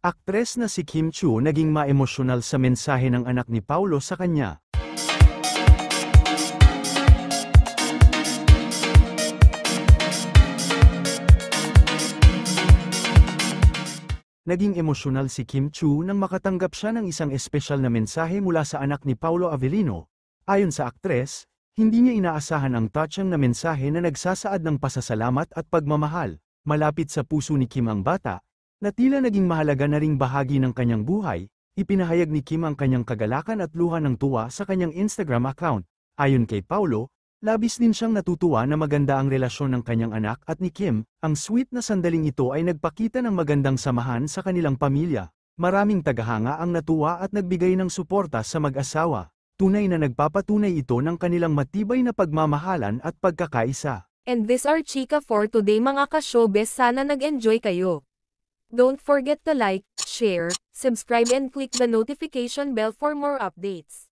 Aktres na si Kim Chiu naging maemosyonal sa mensahe ng anak ni Paulo sa kanya. Naging emosyonal si Kim Chiu nang makatanggap siya ng isang espesyal na mensahe mula sa anak ni Paulo Avellino. Ayon sa aktres, hindi niya inaasahan ang touching na mensahe na nagsasaad ng pasasalamat at pagmamahal. Malapit sa puso ni Kim ang bata, na tila naging mahalaga na ring bahagi ng kanyang buhay. Ipinahayag ni Kim ang kanyang kagalakan at luha ng tuwa sa kanyang Instagram account. Ayon kay Paulo, labis din siyang natutuwa na maganda ang relasyon ng kanyang anak at ni Kim. Ang sweet na sandaling ito ay nagpakita ng magandang samahan sa kanilang pamilya. Maraming tagahanga ang natuwa at nagbigay ng suporta sa mag-asawa. Tunay na nagpapatunay ito ng kanilang matibay na pagmamahalan at pagkakaisa. And this are chika for today mga ka-showbiz, sana nag-enjoy kayo. Don't forget to like, share, subscribe and click the notification bell for more updates.